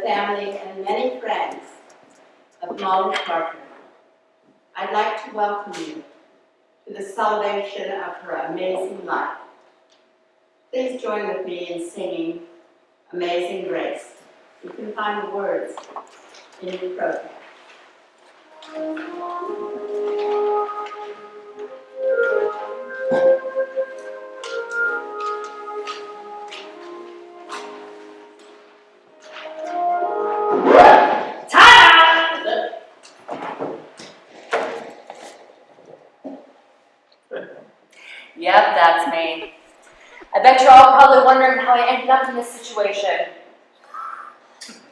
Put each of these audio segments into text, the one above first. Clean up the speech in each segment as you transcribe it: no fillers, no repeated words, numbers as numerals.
family and many friends of Molly Parker, I'd like to welcome you to the celebration of her amazing life. Please join with me in singing Amazing Grace. You can find the words in your program. Yep, that's me. I bet you're all probably wondering how I ended up in this situation.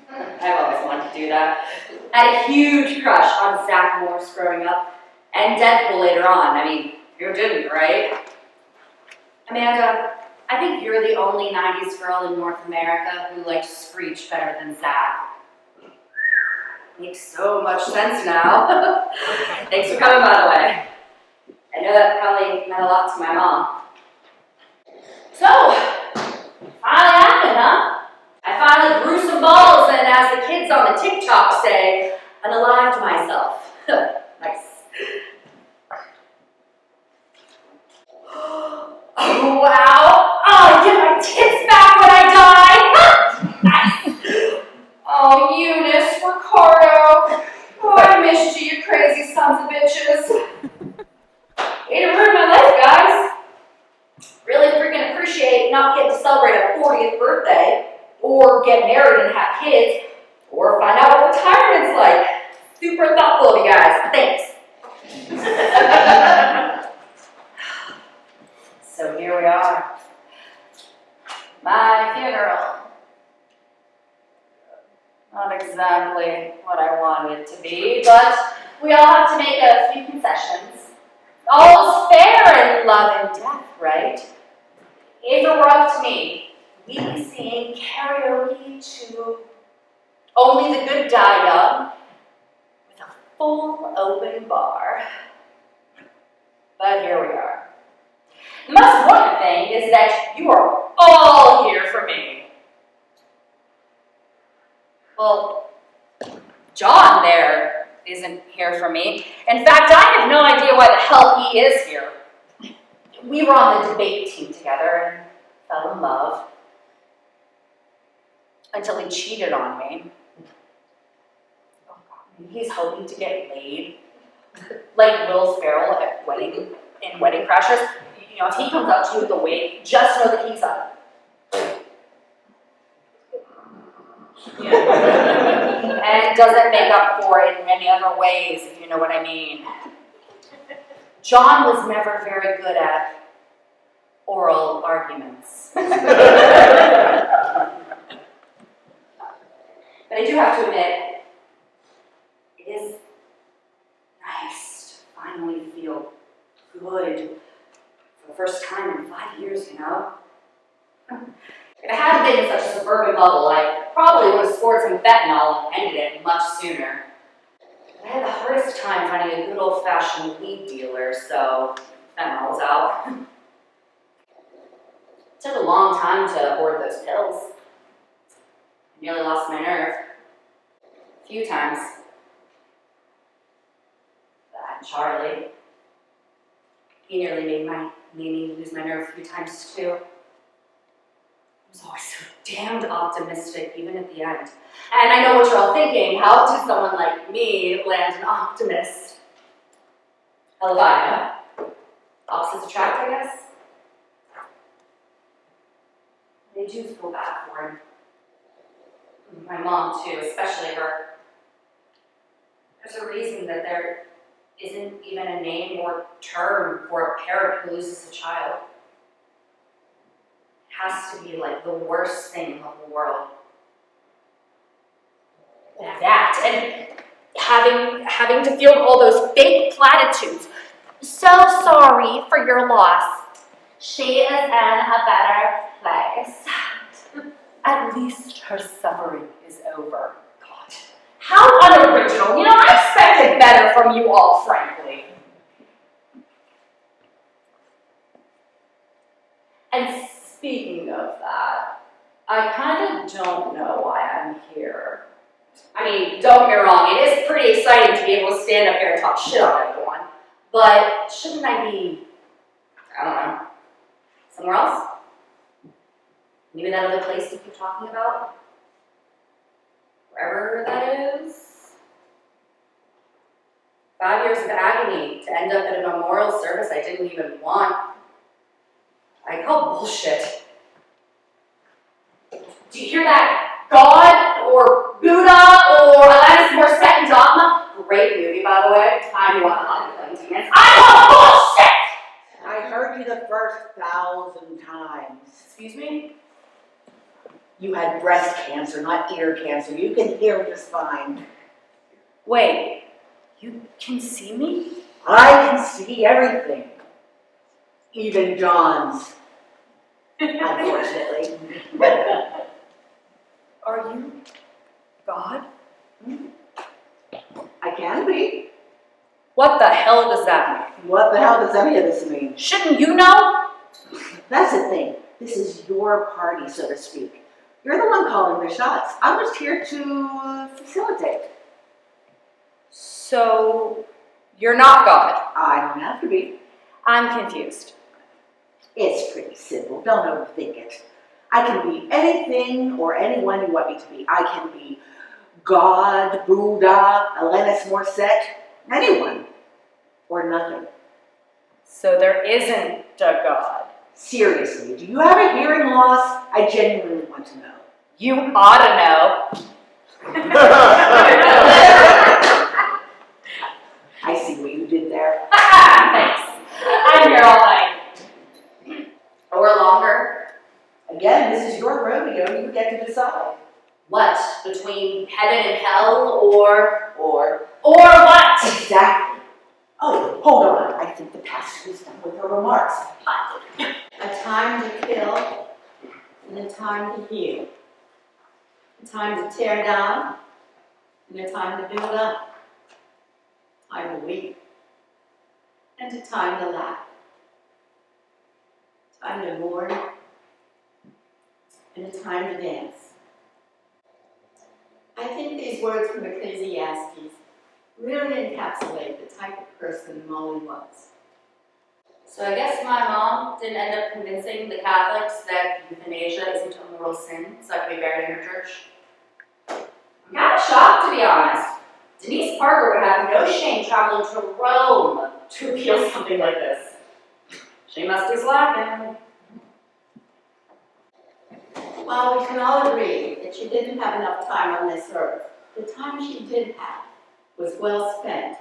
I've always wanted to do that. I had a huge crush on Zach Morse growing up, and Deadpool later on. I mean, who didn't, right? Amanda, I think you're the only 90s girl in North America who likes Screech better than Zach. Makes so much sense now. Thanks for coming, by the way. I know that probably meant a lot to my mom. So, finally happened, huh? I finally grew some balls and, as the kids on the TikTok say, unalived myself. Nice. Oh, wow. Oh, I get my tits back when I die. Nice. Oh, Eunice, Ricardo. Oh, I missed you, you crazy sons of bitches. Way to ruin my life, guys. Really freaking appreciate not getting to celebrate a 40th birthday, or get married and have kids, or find out what retirement's like. Super thoughtful of you guys. Thanks. So here we are. My funeral. Not exactly what I wanted it to be, but we all have to make a few concessions. All's fair in love and death, right? If it were up to me, we'd be singing karaoke to Only the Good Die Young with a full open bar. But here we are. The most important thing is that you are all here for me. Well, John there isn't here for me. In fact, I have no idea why the hell he is here. We were on the debate team together and fell in love until he cheated on me. Oh God, he's hoping to get laid, like Will Ferrell at Wedding Crashers. You know, if he comes up to you with a wig, just know that he's up. And doesn't make up for it in any other ways, if you know what I mean. John was never very good at oral arguments. But I do have to admit, it is nice to finally feel good for the first time in 5 years, you know? If I hadn't been in such a suburban bubble, I probably would have scored some fentanyl and ended it much sooner. I had the hardest time finding a good old-fashioned weed dealer, so fentanyl was out. It took a long time to hoard those pills. I nearly lost my nerve. A few times. That Charlie. He nearly made me lose my nerve a few times too. I was always so damned optimistic, even at the end. And I know what you're all thinking, how does someone like me land an optimist? Hell if I know. Opposites attract, I guess. They do feel bad for him. My mom too, especially her. There's a reason that there isn't even a name or term for a parent who loses a child. Has to be like the worst thing in the whole world. That, and having to field all those fake platitudes. So sorry for your loss. She is in a better place. At least her suffering is over. God, how unoriginal. You know, I expected better from you all, frankly. And speaking of that, I kind of don't know why I'm here. I mean, don't get me wrong, it is pretty exciting to be able to stand up here and talk shit on everyone. But shouldn't I be, I don't know, somewhere else? Maybe that other place you keep talking about? Wherever that is? 5 years of agony to end up at a memorial service I didn't even want. I call bullshit. Do you hear that? God or Buddha or Alanis Morissette and Dogma? Great movie, by the way. Time you want to hunt with them demons. I call bullshit! I heard you the first 1,000 times. Excuse me? You had breast cancer, not ear cancer. You can hear just fine. Wait, you can see me? I can see everything. Even John's. Unfortunately. Are you God? I can be. What the hell does that mean? What the hell does any of this mean? Shouldn't you know? That's the thing. This is your party, so to speak. You're the one calling the shots. I'm just here to facilitate. So, you're not God. I don't have to be. I'm confused. It's pretty simple. Don't overthink it. I can be anything or anyone you want me to be. I can be God, Buddha, Alanis Morissette, anyone, or nothing. So there isn't a God. Seriously, do you have a hearing loss? I genuinely want to know. You ought to know. I see what you did there. Thanks. I'm here all night. Or longer. Again, this is your rodeo. You get to decide. What? Between heaven and hell, or Or what? exactly. Oh, hold on. I think the pastor is done with her remarks. A time to kill and a time to heal. A time to tear down and a time to build up. Time to weep and a time to laugh. Time to mourn and a time to dance. I think these words from Ecclesiastes really encapsulate the type of person Molly was. So I guess my mom didn't end up convincing the Catholics that euthanasia isn't a mortal sin, so I could be buried in her church. I'm kind of shocked, to be honest. Denise Parker would have no shame traveling to Rome to appeal something like this. She must be slacking. While we can all agree that she didn't have enough time on this earth, the time she did have was well spent.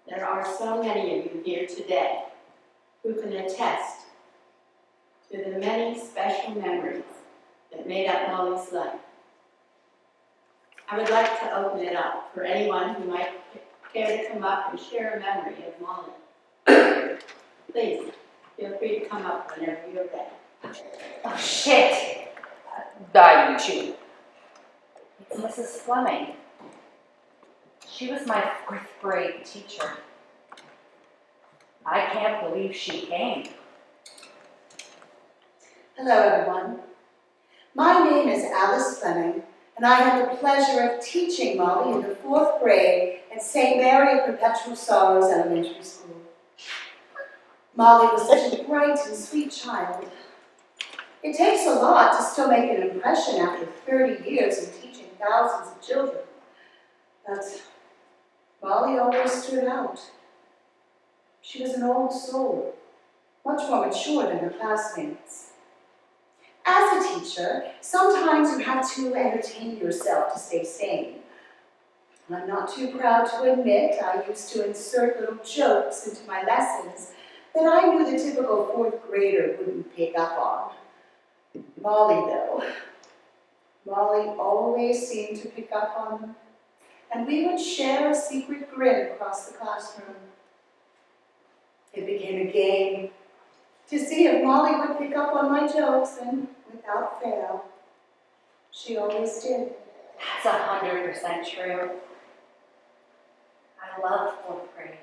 There are so many of you here today who can attest to the many special memories that made up Molly's life. I would like to open it up for anyone who might care to come up and share a memory of Molly. Please, feel free to come up whenever you're ready. Oh, shit! Die, you two. It's Mrs. Fleming. She was my 4th grade teacher. I can't believe she came. Hello, everyone. My name is Alice Fleming, and I have the pleasure of teaching Molly in the 4th grade at St. Mary of Perpetual Sorrows Elementary School. Molly was such a bright and sweet child. It takes a lot to still make an impression after 30 years of teaching thousands of children. But Molly always stood out. She was an old soul, much more mature than her classmates. As a teacher, sometimes you have to entertain yourself to stay sane. I'm not too proud to admit I used to insert little jokes into my lessons that I knew the typical 4th grader wouldn't pick up on. Molly, though, Molly always seemed to pick up on them, and we would share a secret grin across the classroom. It became a game to see if Molly would pick up on my jokes, and without fail, she always did. That's 100% true. I love 4th grade,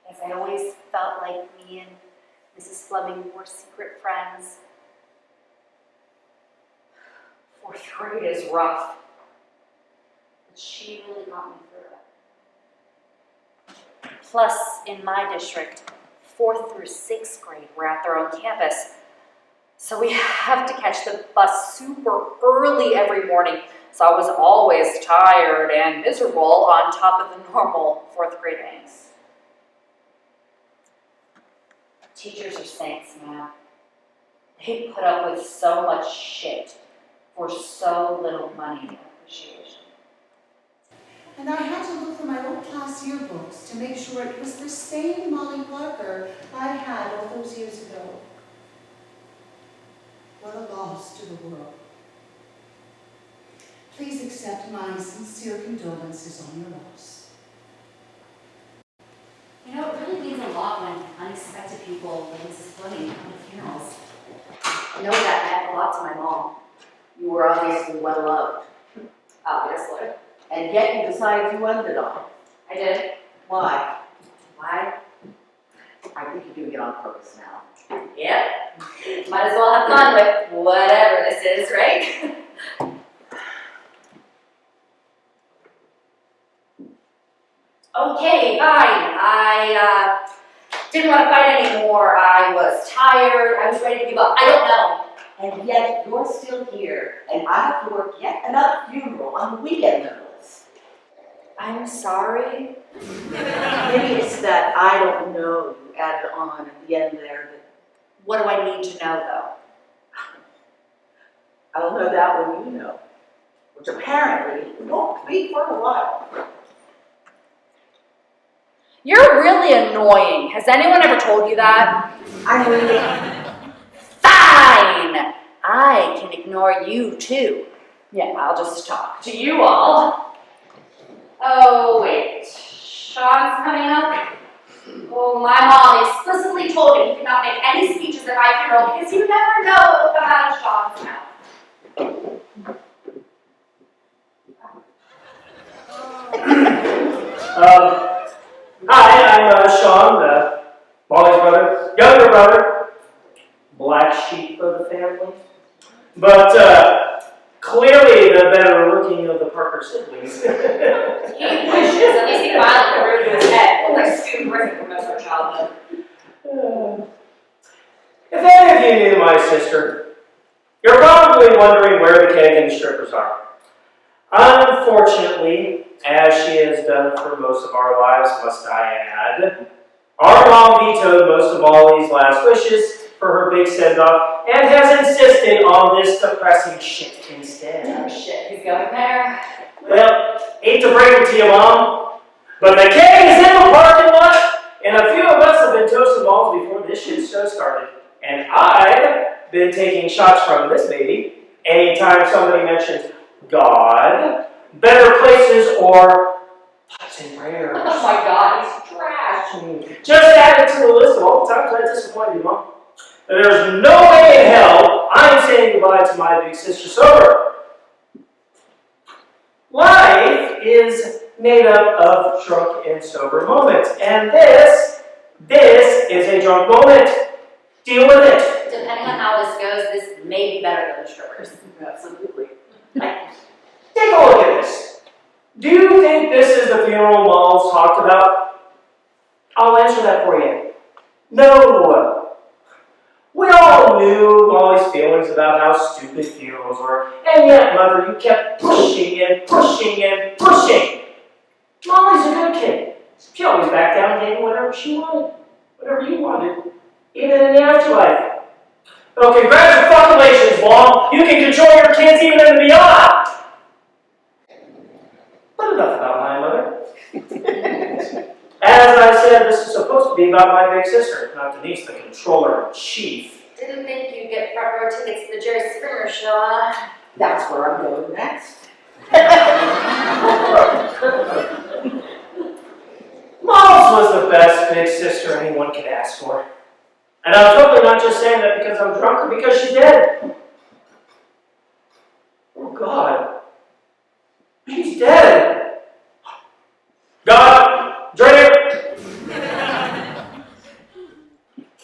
because I always felt like me and Mrs. Fleming were secret friends. Fourth grade is rough. But she really got me through it. Plus, in my district, 4th through 6th grade were at their own campus. So we have to catch the bus super early every morning. So I was always tired and miserable on top of the normal 4th grade angst. Teachers are saints, man. They put up with so much shit for so little money and appreciation. And I had to look through my old class yearbooks to make sure it was the same Molly Parker I had all those years ago. What a loss to the world. Please accept my sincere condolences on your loss. You know, it really means a lot when unexpected people like Mrs. Fleming come to funerals. I know that meant a lot to my mom. You were obviously well loved, Obviously. and yet you decided to end it all. I did. Why? Why? I think you're doing it on purpose now. Yep. Might as well have fun with whatever this is, right? Okay, fine. I didn't want to fight anymore. I was tired. I was ready to give up. I don't know. And yet you're still here, and I have to work yet another funeral on the weekend notice. I'm sorry. Maybe it's that I don't know you added on at the end there that What do I need to know, though? I'll know that when you know, which apparently won't be for a while. You're really annoying. Has anyone ever told you that? I'm really. Fine! I can ignore you, too. Yeah, I'll just talk to you all. Oh, wait. Sean's coming up? Well, my mom explicitly told him he could not make any speeches at my funeral because you never know what will come out of Sean's mouth. Hi, I'm Sean, Molly's brother, younger brother, black sheep of the family, but clearly the better looking of the Parker siblings. He wishes. At least he violently grew to his head. Looked like Stu Griffin from most of our childhood. If any of you knew my sister, you're probably wondering where the keg and the strippers are. Unfortunately, as she has done for most of our lives, must I add, our mom vetoed most of Molly's last wishes for her big send-off and has insisted on this depressing shit instead. Oh shit, he's going there. Well, hate to break it to you, Mom, but the keg is in the parking lot, and a few of us have been toasting balls before this shit show started. And I've been taking shots from this baby anytime somebody mentions God, better places, or thoughts and prayers. Oh my god, he's trash. Just add it to the list of all the times I disappointed you, Mom. There's no way in hell I'm saying goodbye to my big sister sober. Life is made up of drunk and sober moments, and this is a drunk moment. Deal with it. Depending on how this goes, this may be better than the strippers. Absolutely. Take a look at this. Do you think this is the funeral Moms talked about? I'll answer that for you. No. We all knew Molly's feelings about how stupid funerals were, and yet, Mother, you kept pushing and pushing and pushing. Molly's a good kid. She always backed down and gave whatever she wanted, whatever you wanted, even in the afterlife. Well, congratulations, Mom. You can control your kids even in the beyond. But enough about my mother. As I said, this is supposed to be about my big sister, not Denise, the controller-in-chief. Didn't think you'd get front row tickets to the Jerry Springer show, huh? That's where I'm going next. Mom's was the best big sister anyone could ask for. And I'm totally not just saying that because I'm drunk or because she's dead. Oh, God. She's dead. God, drink it.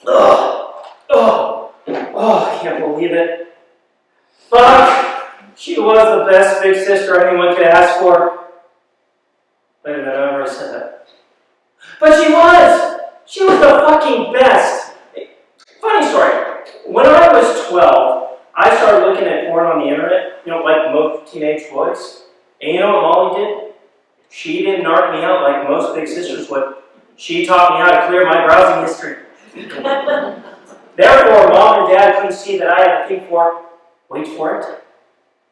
Oh, I can't believe it. Fuck. She best big sister anyone could ask for. Wait a minute, I already said that. But she was! She was the fucking best! Funny story. When I was 12, I started looking at porn on the internet, like most teenage boys. And you know what Molly did? She didn't narc me out like most big sisters would. She taught me how to clear my browsing history. Therefore, Mom and Dad couldn't see that I had a thing for, wait for it,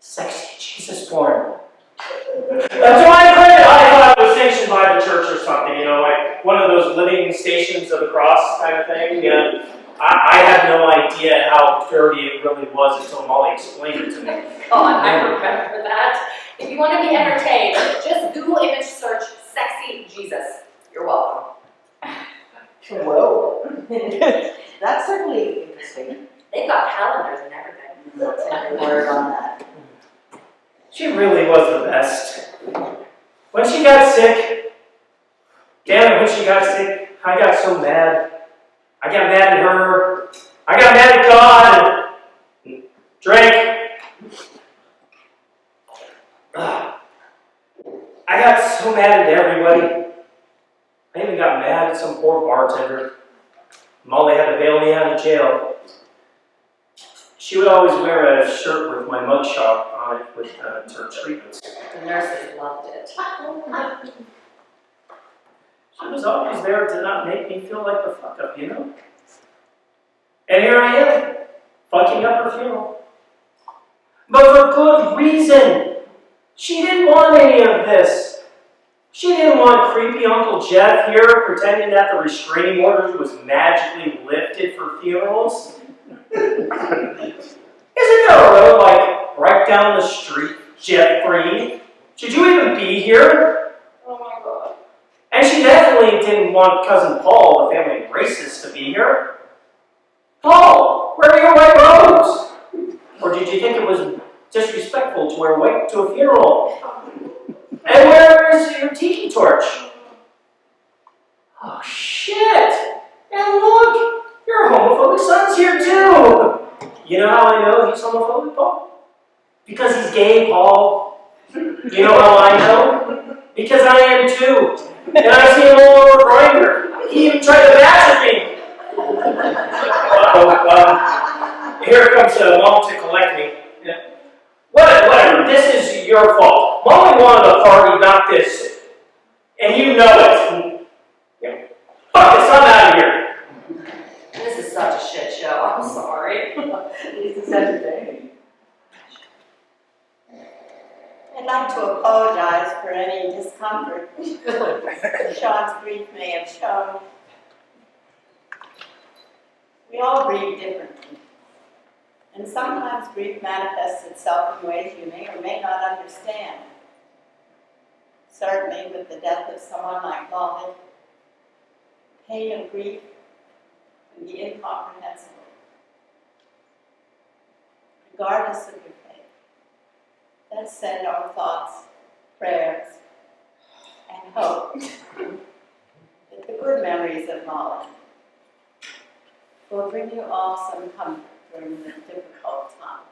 sexy Jesus porn. To my credit, I thought it was sanctioned by the church or something, like one of those living stations of the cross kind of thing. I had no idea how dirty it really was until Molly explained it to me. Oh, I remember that. If you want to be entertained, just Google image search sexy Jesus. You're welcome. Whoa. That's certainly interesting. They've got calendars and everything. That's every word on that. She really was the best. When she got sick, damn it, when she got sick, I got so mad. I got mad at her. I got mad at God and drank. I got so mad at everybody. I even got mad at some poor bartender. Molly had to bail me out of jail. She would always wear a shirt with my mugshot on it with her treatments. The nurses loved it. She was always there to not make me feel like the fuck up, And here I am, fucking up her funeral. But for good reason. She didn't want any of this. She didn't want creepy Uncle Jeff here pretending that the restraining order was magically lifted for funerals. Isn't there a road right down the street, jet free? Should you even be here? Oh my God. And she definitely didn't want Cousin Paul, the family racist, to be here. Paul, where are your white robes? Or did you think it was disrespectful to wear white to a funeral? And where is your tiki torch? Oh shit! And look, your homophobic son's here too! You know how I know he's homophobic, Paul? Because he's gay, Paul. You know how I know? Because I am too. And I see him all over Grindr. He even tried to match me. Here comes Mom to collect me. Yeah. Whatever, this is your fault. Molly wanted a party, not this. And you know it. Yeah. Fuck this, I'm out of here. This is such a shit show. I'm sorry. It's entertaining. I'd like to apologize for any discomfort Sean's grief may have shown. We all grieve differently. And sometimes grief manifests itself in ways you may or may not understand. Certainly with the death of someone like Molly, pain of grief can be incomprehensible. Regardless of your faith, let's send our thoughts, prayers, and hope that the good memories of Molly will bring you all some comfort during the difficult times.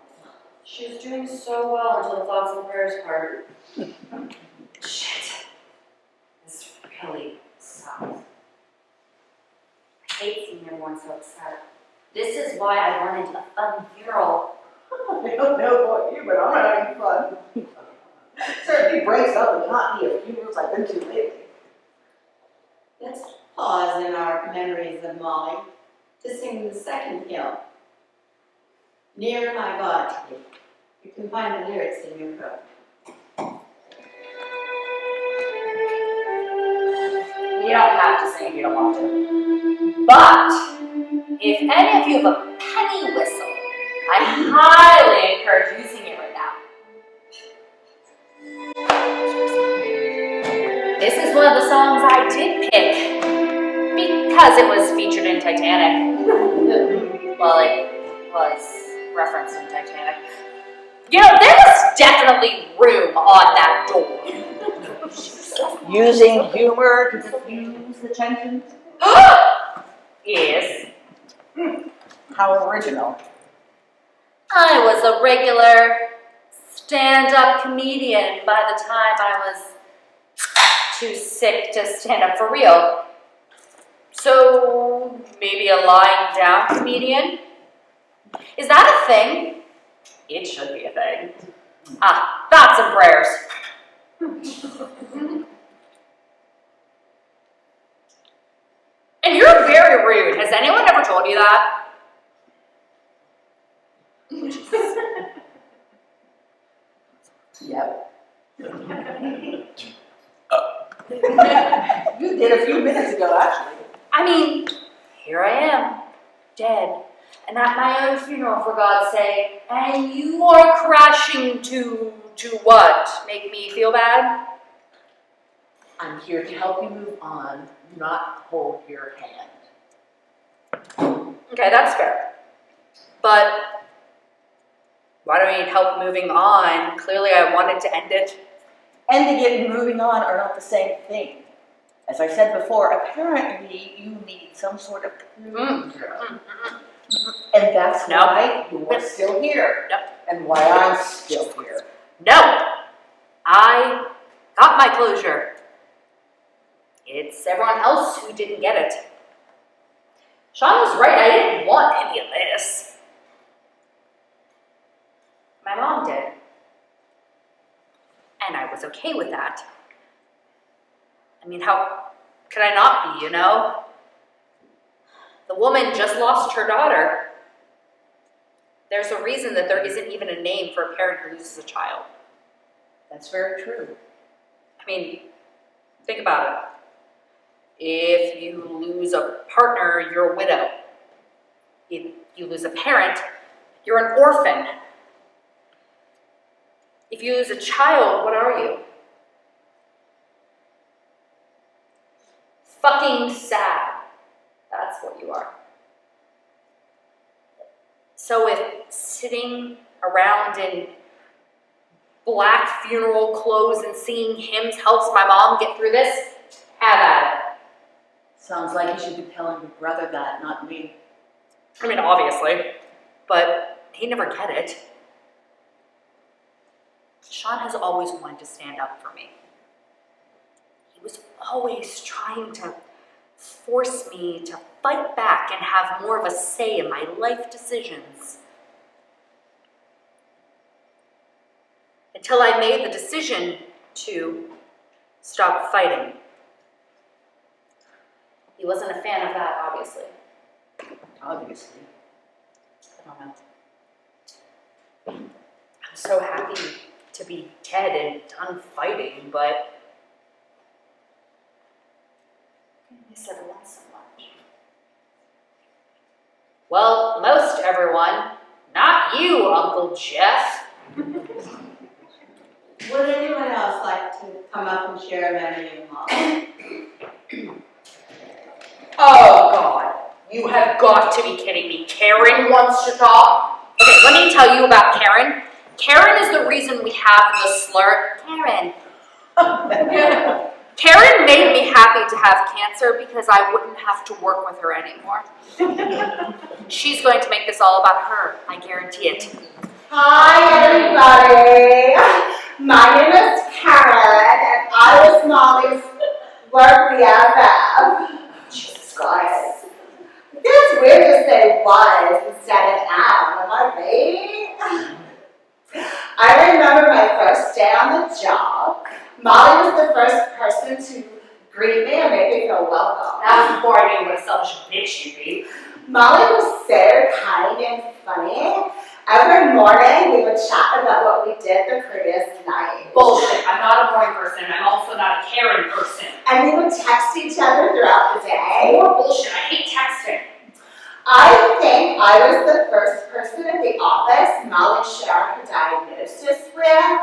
She was doing so well until the thoughts and prayers part. Shit. This really sucks. I hate seeing everyone so upset. This is why I wanted a fun funeral. I don't know about you, but I'm having fun. Certainly breaks up the monotony of funerals I've been to lately. Let's pause in our memories of Molly to sing the second hymn, Near My God to Thee. You can find the lyrics in your book. You don't have to sing if you don't want to. But, if any of you have a penny whistle, I highly encourage using it right now. This is one of the songs I did pick because it was featured in Titanic. Well, it was referenced in Titanic. You know, there was definitely room on that door. Using humor to diffuse the tension? Yes. How original. I was a regular stand-up comedian by the time I was too sick to stand up for real. So maybe a lying down comedian? Is that a thing? It should be a thing. Ah, thoughts and prayers. And you're very rude. Has anyone ever told you that? Yep. You did a few minutes ago, actually. I mean, here I am, dead, and at my own funeral, for God's sake, and you are crashing to what? Make me feel bad? I'm here to help you move on, not hold your hand. Okay, that's fair. But why do I need help moving on? Clearly I wanted to end it. Ending it and moving on are not the same thing. As I said before, apparently you need some sort of closure. And that's No. why you are still here. No. And why I'm still here. No! I got my closure. It's everyone else who didn't get it. Sean was right, I didn't want any of this. My mom did. And I was okay with that. I mean, how could I not be, you know? The woman just lost her daughter. There's a reason that there isn't even a name for a parent who loses a child. That's very true. I mean, think about it. If you lose a partner, you're a widow. If you lose a parent, you're an orphan. If you lose a child, what are you? Fucking sad. That's what you are. So if sitting around in black funeral clothes and singing hymns helps my mom get through this, have at it. Sounds like you should be telling your brother that, not me. I mean, obviously, but he'd never get it. Sean has always wanted to stand up for me. He was always trying to force me to fight back and have more of a say in my life decisions. Until I made the decision to stop fighting. He wasn't a fan of that, obviously. Obviously. I don't know. I'm so happy to be dead and done fighting, but I miss everyone so much. Well, most everyone. Not you, Uncle Jeff. Would anyone else like to come up and share a memory of mom? Oh, God. You have got to be kidding me. Karen wants to talk? Okay, let me tell you about Karen. Karen is the reason we have the slur. Karen. Karen made me happy to have cancer because I wouldn't have to work with her anymore. She's going to make this all about her. I guarantee it. Hi, everybody. My name is Karen, and I was Molly's work BFF. Jesus Christ. It's weird to say was instead of am I right? I remember my first day on the job. Molly was the first person to greet me and make me feel welcome. That was before I knew what a selfish bitch you'd be. Molly was so kind and funny. Every morning we would chat about what we did the previous night. Bullshit. I'm not a morning person, and I'm also not a Karen person. And we would text each other throughout the day. More bullshit. I hate texting. I think I was the first person in the office Molly shared her diagnosis with.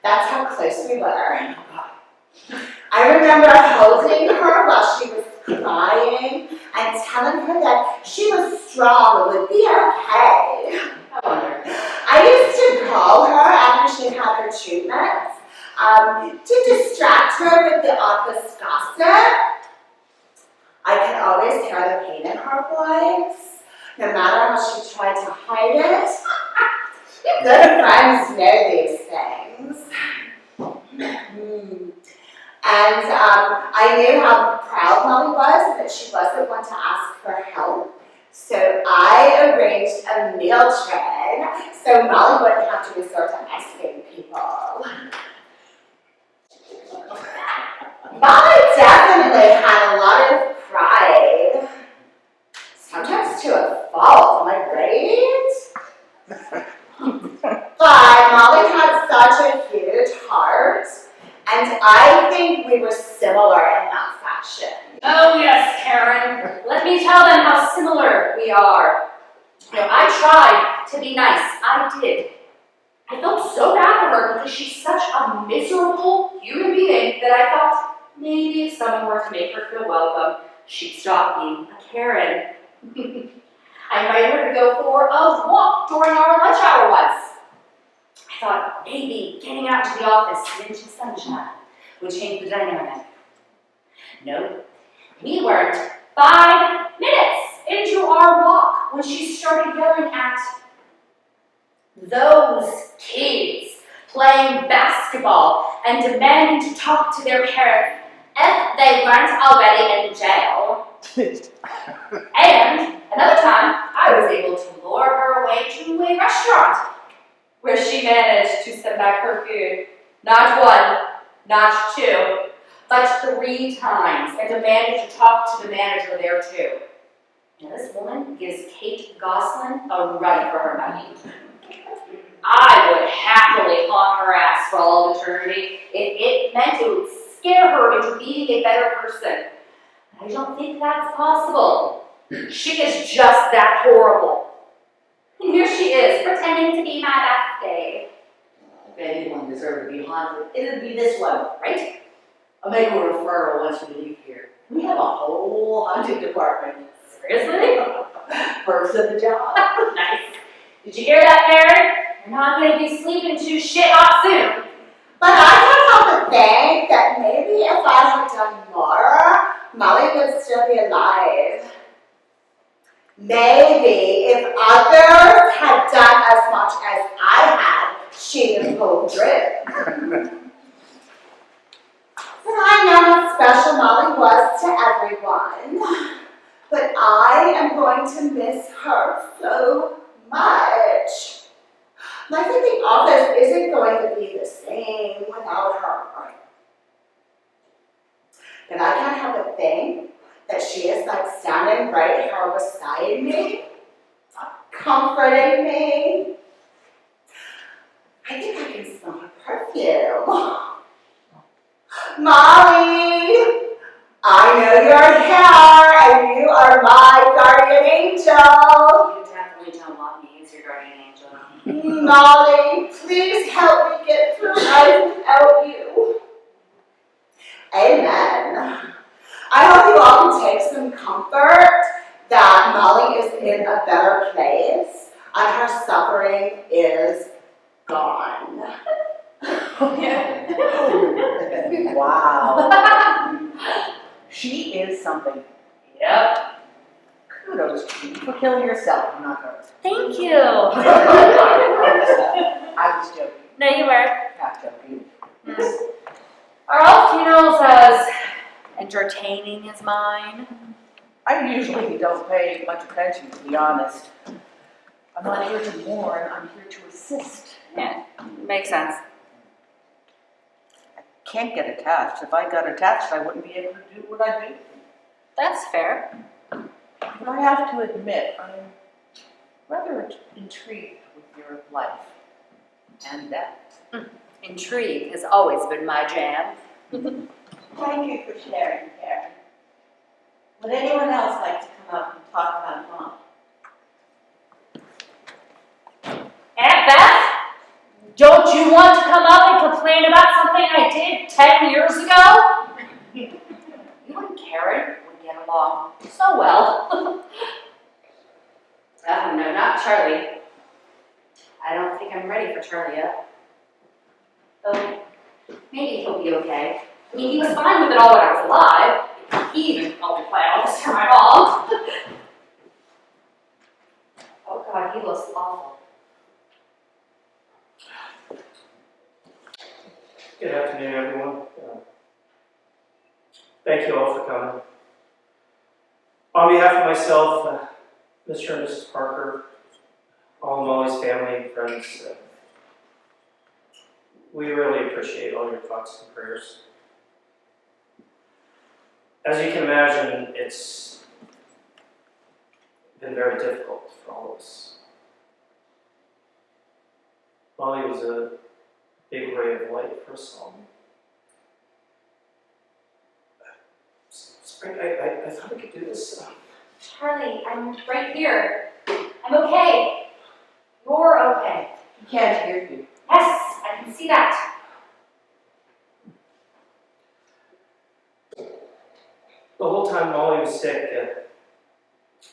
That's how close we were. I remember holding her while she was crying and telling her that she was strong and would be okay. I wonder. I used to call her after she had her treatments to distract her with the office gossip. I could always hear the pain in her voice, no matter how she tried to hide it. Good friends know these things. And I knew how proud Molly was and that she wasn't one to ask for help. So I arranged a meal train so Molly wouldn't have to resort to asking people. Molly definitely had a lot of pride. Sometimes to a fault, am I right? But Molly had such a huge heart, and I think we were similar in that fashion. Oh yes, Karen. Let me tell them how similar we are. You know, I tried to be nice. I did. I felt so bad for her because she's such a miserable human being that I thought maybe if someone were to make her feel welcome, she'd stop being a Karen. I invited her to go for a walk during our lunch hour once. I thought maybe getting out to the office and into the sunshine would change the dynamic. No, we weren't 5 minutes into our walk when she started yelling at those kids playing basketball and demanding to talk to their parents if they weren't already in jail. And another time, I was able to lure her away to a restaurant where she managed to send back her food. Not 1, not 2, but 3 times, and demanded to talk to the manager there too. Now this woman gives Kate Gosselin a run for her money. I would happily haunt her ass for all of eternity if it meant it would scare her into being a better person. I don't think that's possible. She is just that horrible. And here she is, pretending to be my bestie. If anyone deserved to be haunted, it'd be this one, right? I'll make a referral once we leave here. We have a whole haunting department. Seriously? Perks of the job. Nice. Did you hear that, Karen? You're not going to be sleeping too shit hot soon. But I can't help but think that maybe if I had done more, Molly would still be alive. Maybe if others had done as much as I had, she'd have pulled through. And I know how special Molly was to everyone, but I am going to miss her so much. Life at the office isn't going to be the same without her. But I can't help but think that she is like standing right here beside me, comforting me. I think I can smell her perfume. Molly, I know you're here and you are my guardian angel. You definitely don't want me as your guardian angel. Molly, please help me get through life without you. Amen. I hope you all can take some comfort that Molly is in a better place and her suffering is gone. Wow. She is something. Yep. Kudos to you for killing yourself, I'm not hers. Thank you. I was joking. No, you were. Not joking. Are all funerals as entertaining as mine? I usually don't pay much attention, to be honest. I'm not here to mourn, I'm here to assist. Yeah, makes sense. I can't get attached. If I got attached, I wouldn't be able to do what I do. That's fair. But I have to admit, I'm rather intrigued with your life and death. Intrigue has always been my jam. Thank you for sharing, Karen. Would anyone else like to come up and talk about mom? Aunt Beth, don't you want to come up and complain about something I did 10 years ago? You and Karen would get along so well. Oh, no, not Charlie. I don't think I'm ready for Charlie yet. Though, maybe he'll be okay. I mean, he was fine with it all when I was alive. He even helped me plan all this for my mom. Oh God, he looks awful. Good afternoon, everyone. Thank you all for coming. On behalf of myself, Mr. and Mrs. Parker, all Molly's family and friends, we really appreciate all your thoughts and prayers. As you can imagine, it's been very difficult for all of us. Molly was a big ray of light for us all. Spring, I thought I could do this. Charlie, I'm right here. I'm okay. You're okay. He can't hear you. Yes, I can see that. The whole time Molly was sick,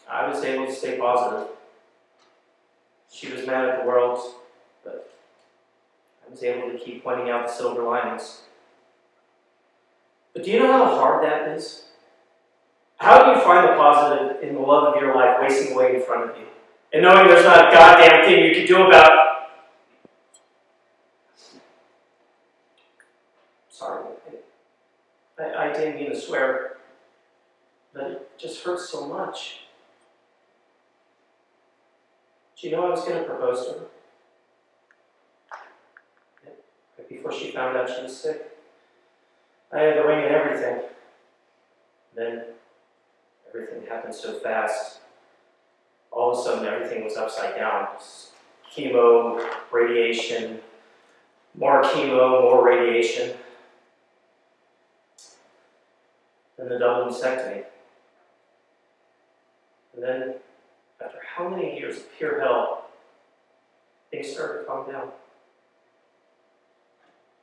I was able to stay positive. She was mad at the world, but I was able to keep pointing out the silver linings. But do you know how hard that is? How do you find the positive in the love of your life wasting away in front of you? And knowing there's not a goddamn thing you can do about it? Sorry, I didn't mean to swear, but it just hurts so much. Do you know I was going to propose to her? Right before she found out she was sick. I had the ring and everything. Then everything happened so fast. All of a sudden, everything was upside down. Chemo, radiation, more chemo, more radiation. Then the double mastectomy. And then, after how many years of pure hell, things started to calm down.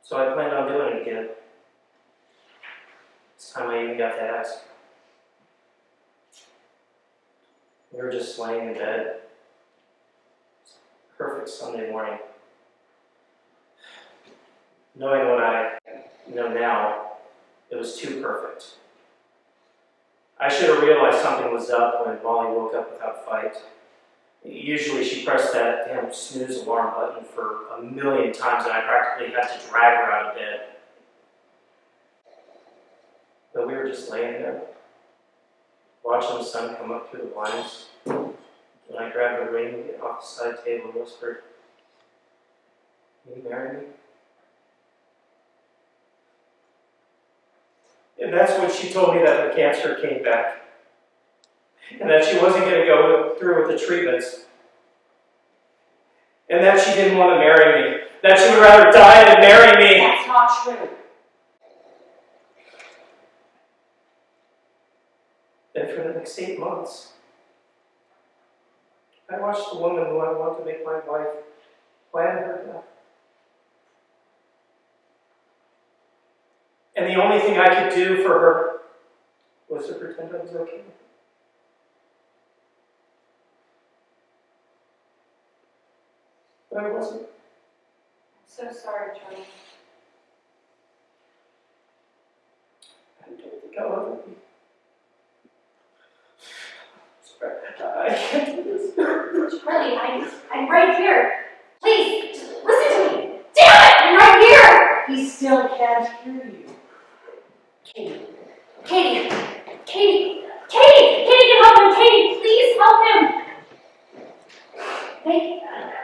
So I planned on doing it again. This time I even got to ask. We were just laying in bed. Perfect Sunday morning. Knowing what I know now, it was too perfect. I should have realized something was up when Molly woke up without a fight. Usually she pressed that damn snooze alarm button for 1,000,000 times and I practically had to drag her out of bed. But we were just laying there, watching the sun come up through the blinds. And I grabbed her ring off the side table and whispered, "Will you marry me?" And that's when she told me that the cancer came back. And that she wasn't going to go through with the treatments. And that she didn't want to marry me. That she would rather die than marry me. That's not true. Then for the next 8 months, I watched the woman who I want to make my wife plan her death. And the only thing I could do for her was to pretend I was okay. But I wasn't. I'm so sorry, Charlie. I don't think I'll ever be. Sorry, I can't do this. Charlie, I'm right here. Please, just listen to me. Damn it, I'm right here. He still can't hear you. Katie, can help him. Katie, please help him.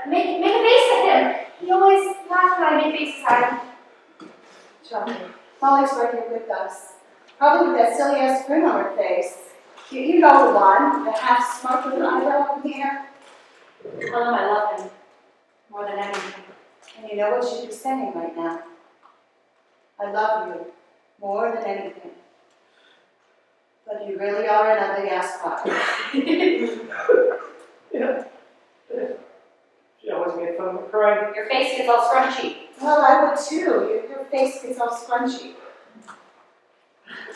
Make a face at him. He always laughs when I make faces at him. Charlie, Molly's right here with us. Probably with that silly ass grin on her face. You know the one, the half smart with an eyebrow in here. Tell him I love him more than anything. And you know what she'd be saying right now? I love you more than anything. But you really are an ugly ass fuck. Yeah. She always made fun of me crying. Your face gets all scrunchy. Well, I would too. Your face gets all scrunchy.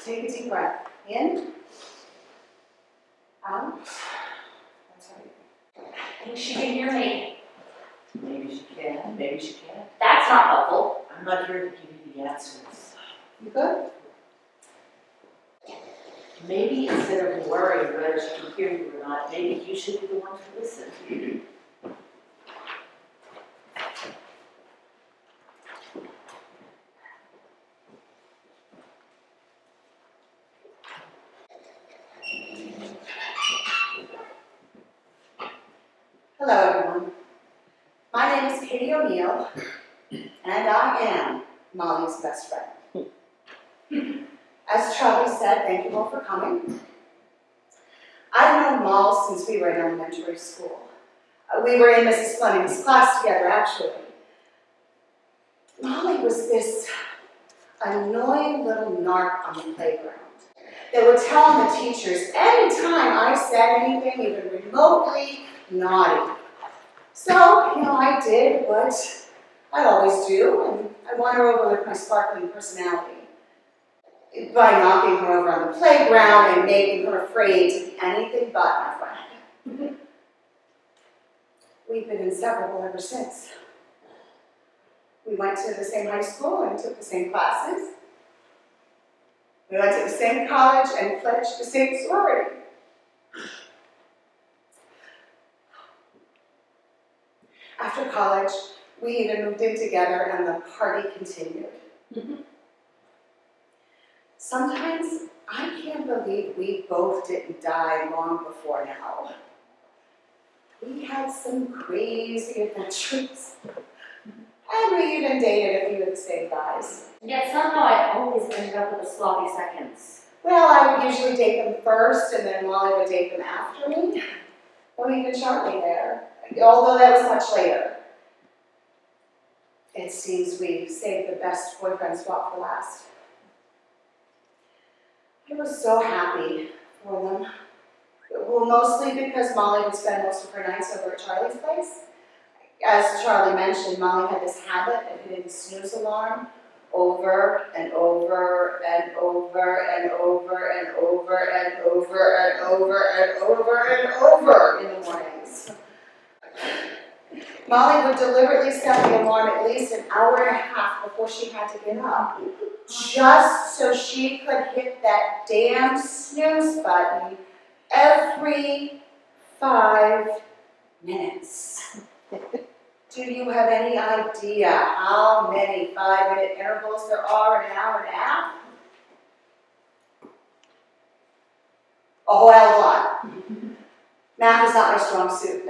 Take a deep breath. In. Out. That's right. I think she can hear me. Maybe she can, maybe she can't. That's not helpful. I'm not here to give you the answers. You good? Maybe instead of worrying whether she can hear you or not, maybe you should be the one to listen. meal, and I am Molly's best friend. As Charlie said, thank you all for coming. I've known Molly since we were in elementary school. We were in Mrs. Fleming's class together, actually. Molly was this annoying little narc on the playground that would tell on the teachers anytime I said anything even remotely naughty. So, I did what I always do, and I won her over with my sparkling personality by knocking her over on the playground and making her afraid to be anything but my friend. We've been inseparable ever since. We went to the same high school and took the same classes. We went to the same college and pledged the same sorority. After college, we even moved in together and the party continued. Sometimes I can't believe we both didn't die long before now. We had some crazy adventures. And we even dated a few of the same guys. Yet somehow I always ended up with the sloppy seconds. Well, I would usually date them first, and then Molly would date them after me. Or even Charlie there, although that was much later. It seems we saved the best boyfriend swap for last. I was so happy for them. Well, mostly because Molly would spend most of her nights over at Charlie's place. As Charlie mentioned, Molly had this habit of hitting the snooze alarm over and over and over and over and over and over and over and over and over in the mornings. Molly would deliberately set the alarm at least an hour and a half before she had to get up, just so she could hit that damn snooze button every 5 minutes. Do you have any idea how many 5-minute intervals there are in an hour and a half? A whole hell of a lot. Math is not my strong suit.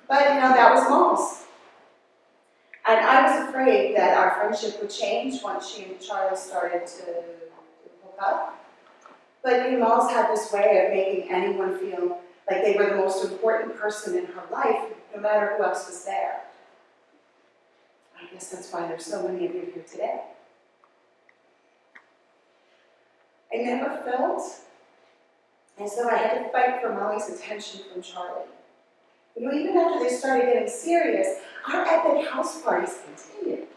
But that was Mom's. And I was afraid that our friendship would change once she and Charlie started to hook up. But Mom's had this way of making anyone feel like they were the most important person in her life, no matter who else was there. I guess that's why there's so many of you here today. I never felt as though I had to fight for Molly's attention from Charlie. Even after they started getting serious, our epic house parties continued.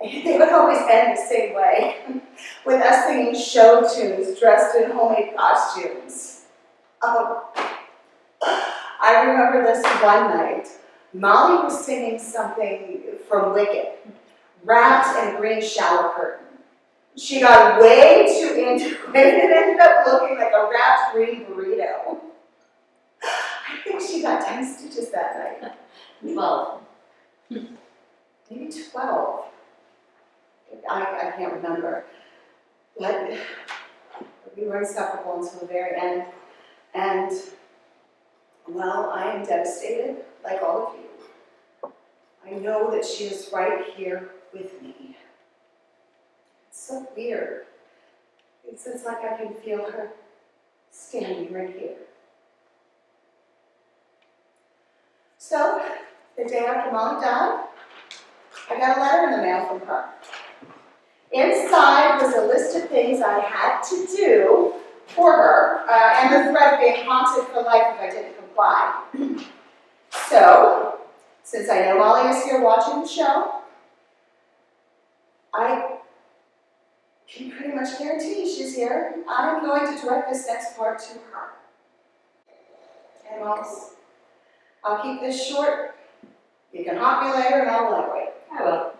They would always end the same way, with us singing show tunes dressed in homemade costumes. I remember this one night. Molly was singing something from Wicked, wrapped in a green shower curtain. She got way too into it and ended up looking like a wrapped green burrito. I think she got 10 stitches that night. 12. Maybe 12. I can't remember. But we were inseparable until the very end. And, well, I am devastated, like all of you. I know that she is right here with me. It's so weird. It's like I can feel her standing right here. So, the day after Molly died, I got a letter in the mail from her. Inside was a list of things I had to do for her, and the threat of being haunted for life if I didn't comply. So, since I know Molly is here watching the show, I can pretty much guarantee she's here. I'm going to direct this next part to her. And Moms, I'll keep this short. You can haunt me later and I'll elaborate. I will.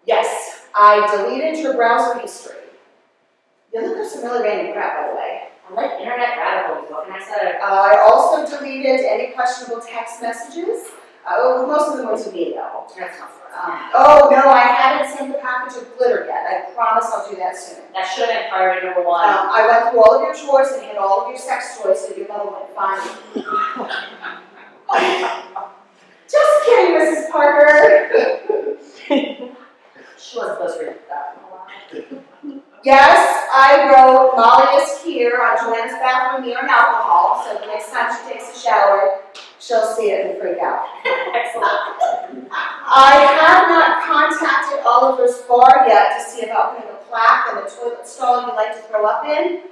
Yes, I deleted your browser history. You look up some really random crap, by the way. I like internet rabbit holes, what can I say? I also deleted any questionable text messages. Most of them were to me, though. That's not fair. Oh, no, I haven't sent the package of glitter yet. I promise I'll do that soon. That should have been priority number 1. I went through all of your drawers and hid all of your sex toys so your mother wouldn't find them. Just kidding, Mrs. Parker. She wasn't supposed to read that. Yes, I wrote Molly is here on Joanna's bathroom mirror and alcohol, so the next time she takes a shower, she'll see it and freak out. Excellent. I have not contacted Oliver's bar yet to see about putting a plaque in the toilet stall you like to throw up in,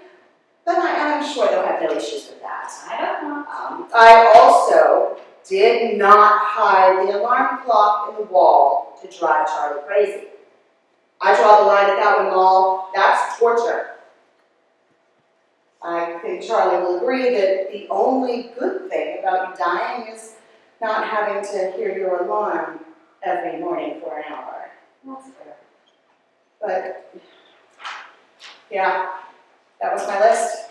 but I'm sure they'll have no issues with that. I don't know. I also did not hide the alarm clock in the wall to drive Charlie crazy. I draw the line at that one, Mall. That's torture. I think Charlie will agree that the only good thing about you dying is not having to hear your alarm every morning for an hour. That's fair. But, yeah, that was my list.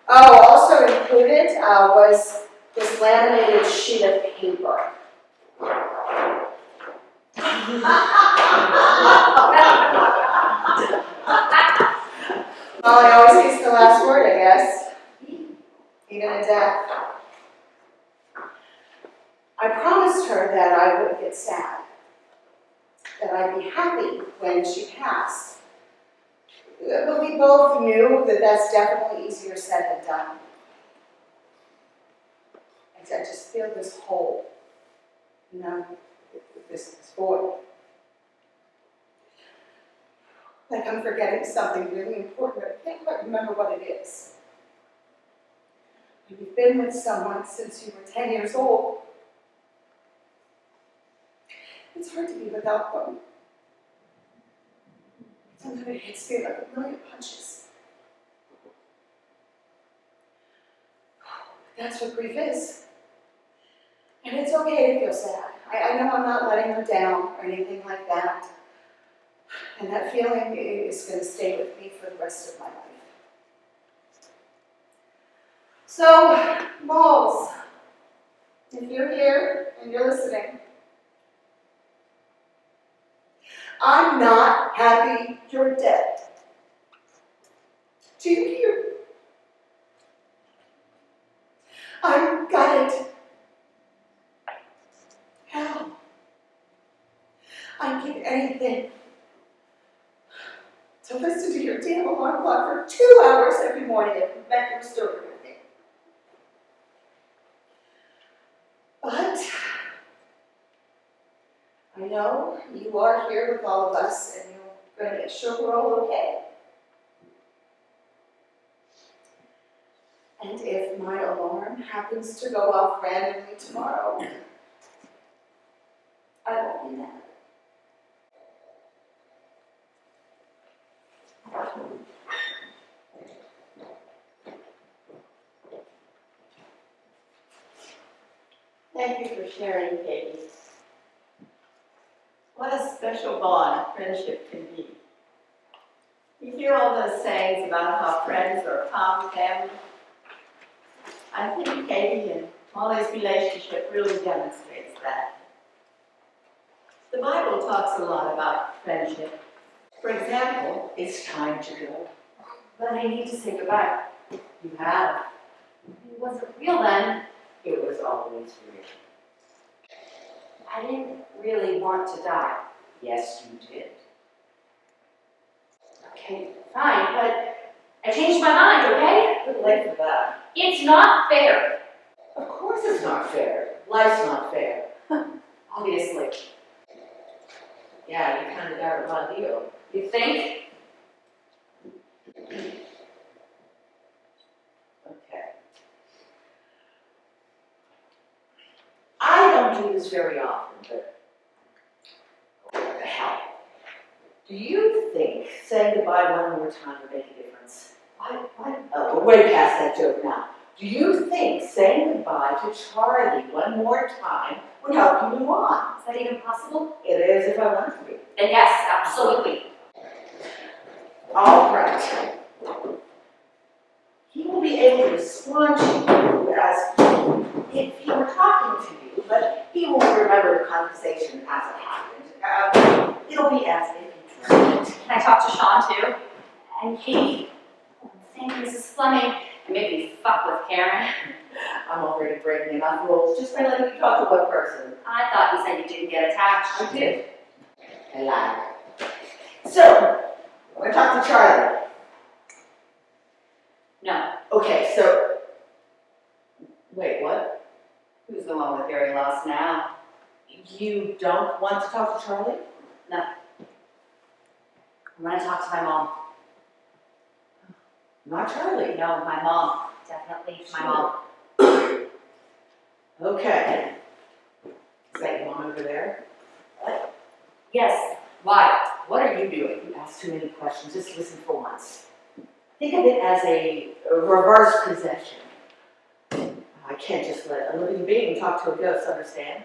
Oh, also included was this laminated sheet of paper. Molly always gets the last word, I guess, even in death. I promised her that I wouldn't get sad, that I'd be happy when she passed. But we both knew that that's definitely easier said than done. I just feel this hole, you know, this void. Like I'm forgetting something really important, but I can't quite remember what it is. You've been with someone since you were 10 years old. It's hard to be without them. Sometimes it hits me like a million punches. That's what grief is. And it's okay to feel sad. I know I'm not letting them down or anything like that. And that feeling is going to stay with me for the rest of my life. So, Malls, if you're here and you're listening, I'm not happy you're dead. Do you hear? I'm gutted. Hell, I'd give anything to listen to your damn alarm clock for 2 hours every morning if you meant you were still with me. But I know you are here with all of us and you're going to make sure we're all okay. And if my alarm happens to go off randomly tomorrow, I won't be mad. Thank you for sharing, Katie. What a special bond friendship can be. You hear all those sayings about how friends are a common family. I think Katie and Molly's relationship really demonstrates that. The Bible talks a lot about friendship. For example, It's time to go. But I need to say goodbye. You have. It wasn't real then. It was always real. I didn't really want to die. Yes, you did. Okay, fine, but I changed my mind, okay? Too late for that. It's not fair. Of course it's not fair. Life's not fair. Obviously. Yeah, you kind of got a raw deal. You think? Okay. I don't do this very often, but what the hell? Do you think saying goodbye one more time would make a difference? What? Oh, we're way past that joke now. Do you think saying goodbye to Charlie one more time would help you move on? Is that even possible? It is if I want it to be. Then yes, absolutely. All right. He will be able to respond to you as if he were talking to you, but he won't remember the conversation as it happened. It'll be as if he dreamt it. Can I talk to Sean too? And Katie? Thank you, Mrs. Fleming. And maybe fuck with Karen. I'm already breaking enough rules just by letting you talk to one person. I thought you said you didn't get attached. I did. I lied. So, I'm gonna talk to Charlie. No. Okay, so, wait, what? Who's the one with hearing loss now? You don't want to talk to Charlie? I'm gonna talk to my mom. Not Charlie. No, my mom. Definitely my mom. Okay. Is that your mom over there? Yes. Why? What are you doing? You ask too many questions, just listen for once. Think of it as a reverse possession. I can't just let a living being talk to a ghost, understand?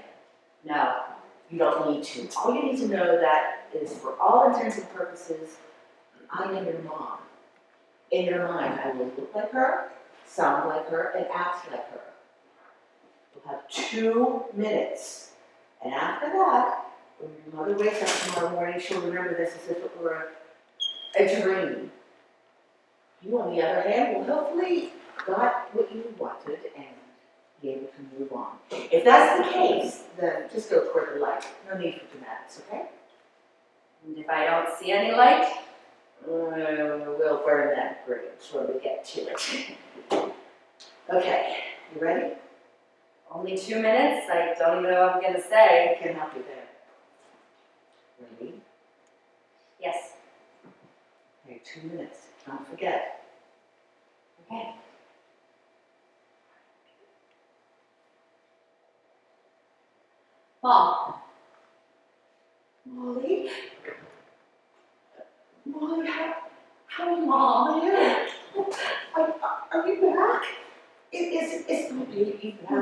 No. You don't need to. All you need to know that is, for all intents and purposes, I am your mom. In your mind, I will look like her, sound like her, and act like her. You'll have 2 minutes. And after that, when your mother wakes up tomorrow morning, she'll remember this as if it were a dream. You, on the other hand, will hopefully got what you wanted and be able to move on. If that's the case, then just go toward the light. No need for dramatics, okay? And if I don't see any light? We'll burn that bridge when we get to it. Okay, you ready? Only 2 minutes? I don't even know what I'm gonna say. I can help you there. Ready? Yes. Okay, 2 minutes. Don't forget. Okay. Mom. Molly? Molly, how are you? Mom. Are you back? It's my baby back. I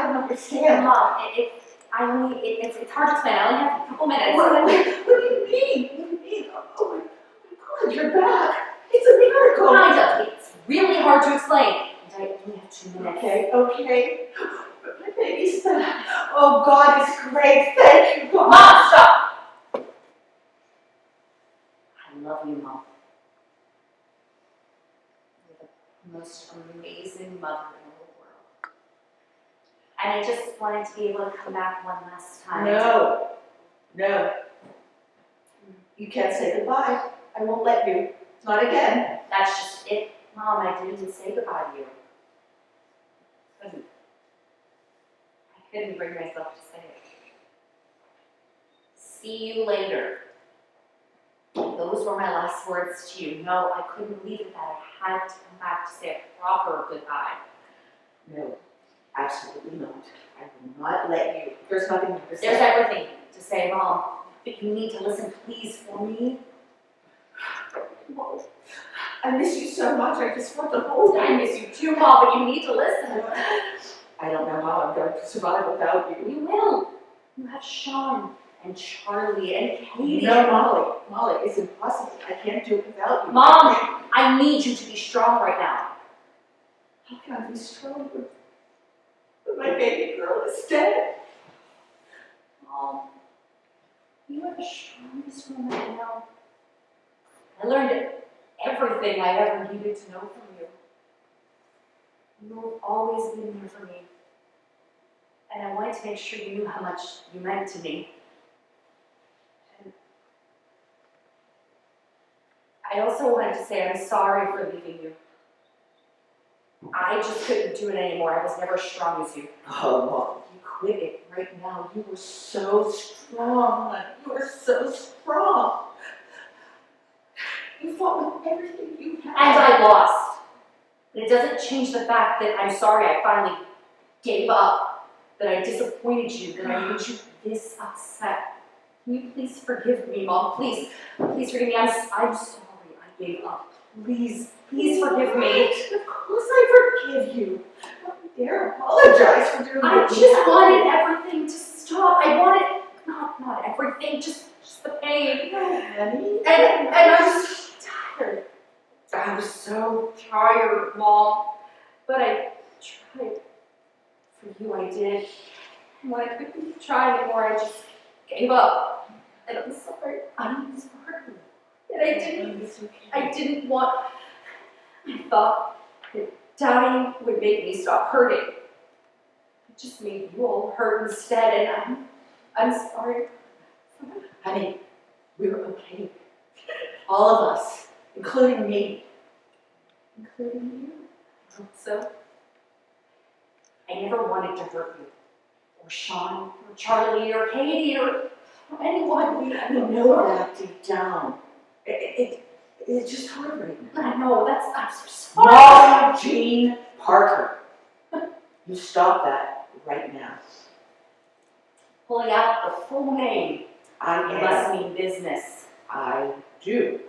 don't understand. Mom, it's hard to explain. I only have a couple minutes. What do you mean? What do you mean? Oh my God, you're back. It's a miracle. Kind of. It's really hard to explain. And I only have 2 minutes. Okay. My baby's back. Oh, God is great. Thank you, God. Mom, stop! I love you, Mom. You're the most amazing mother in the whole world. And I just wanted to be able to come back one last time. No. You can't say goodbye. I won't let you. Not again. That's just it. Mom, I didn't say goodbye to you. I couldn't bring myself to say it. See you later. Those were my last words to you. No, I couldn't leave it that. I had to come back to say a proper goodbye. No, absolutely not. I will not let you. There's nothing more to say. There's everything to say, Mom. But you need to listen, please, for me. Well, I miss you so much. I just want to hold you. I miss you too, Mom, but you need to listen. I don't know how I'm going to survive without you. You will. You have Sean and Charlie and Katie. No, Molly, it's impossible. I can't do it without you. Mom, I need you to be strong right now. How can I be strong when my baby girl is dead? Mom, you are the strongest woman I know. I learned everything I ever needed to know from you. You have always been there for me. And I wanted to make sure you knew how much you meant to me. And I also wanted to say I'm sorry for leaving you. I just couldn't do it anymore. I was never as strong as you. Oh, Mom, you quit it right now. You were so strong. You were so strong. You fought with everything you had. And I lost. But it doesn't change the fact that I'm sorry I finally gave up, that I disappointed you, that I made you this upset. Can you please forgive me, Mom? Please forgive me. I'm sorry I gave up. Please forgive me. Of course I forgive you. Don't dare apologize for doing I just wanted everything to stop. I wanted, not everything, just the pain. Honey. And I'm so tired. I was so Tired, Mom. But I tried. For you, I did. And when I couldn't try anymore, I just gave up. And I'm sorry. I'm sorry. And I didn't want, I thought that dying would make me stop hurting. just made you all hurt instead, and I'm sorry. Honey, we're okay. All of us, including me. Including you. I hope so. I never wanted to hurt you, or Sean, or Charlie, or Katie, or anyone. We know that deep down. It's just hard right now. I know, I'm so sorry. Molly Jean Parker. You stop that right now. Pulling out the full name. I It must mean business. I do.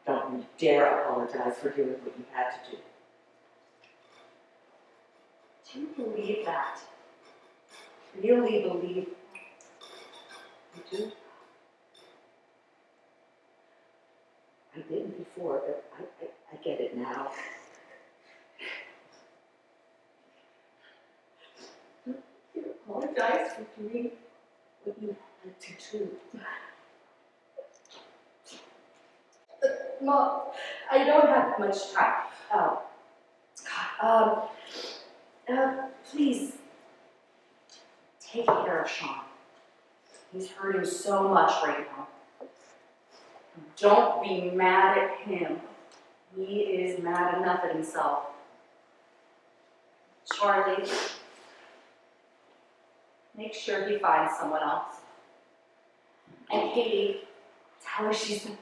Don't you dare apologize for doing what you had to do. Do you believe that? Really believe You do? I didn't before, but I get it now. You apologize for doing what you had to do. Mom, I don't have much time. Please take care of Sean. He's hurting so much right now. Don't be mad at him. He is mad enough at himself. Charlie, make sure he finds someone else. And Katie, tell her she's the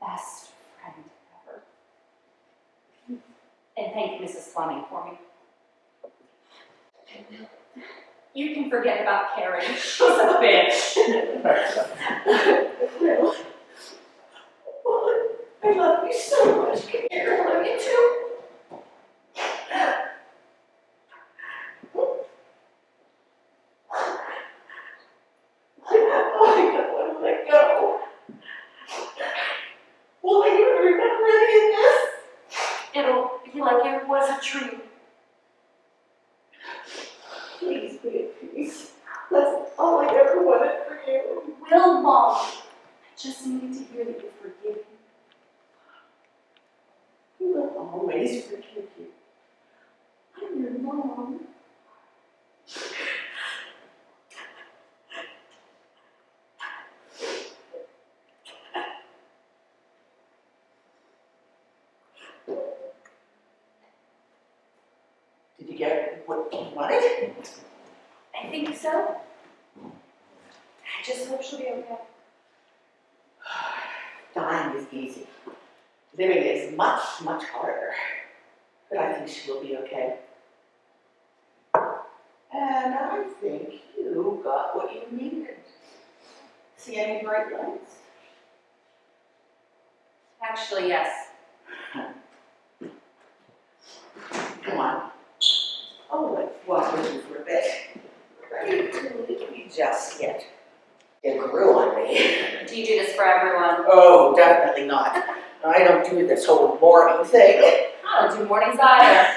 best friend ever. And thank Mrs. Fleming for me. You can forget about Karen. She's a bitch. Well, I love you so much, Karen. I love you too. I don't want to let go. Will you remember any of this? It'll be like it was a dream. Please be at peace. That's all I ever wanted for you. Will, Mom. I just needed to hear that you forgive me. He will always forgive you. I'm your mom. Did you get what you wanted? I think so. I just hope she'll be okay. Dying is easy. Living is much, much harder. But I think she will be okay. And I think you got what you needed. See any bright lights? Actually, yes. Come on. Oh, let's walk with you for a bit. Ready to leave me just yet. It grew on me. Do you do this for everyone? Oh, definitely not. I don't do this whole morning thing. I don't do mornings either.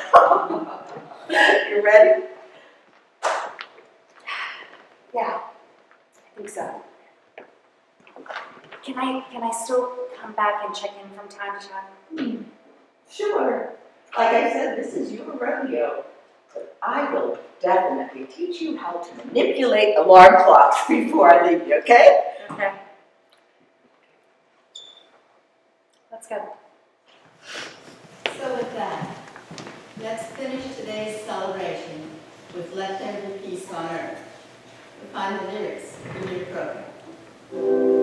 You ready? Yeah, I think so. Can I still come back and check in from time to time? Sure. Like I said, this is your rodeo. But I will definitely teach you how to manipulate alarm clocks before I leave you, okay? Okay. Let's go. So with that, let's finish today's celebration with Let There Be Peace on Earth. You'll find the lyrics in your program.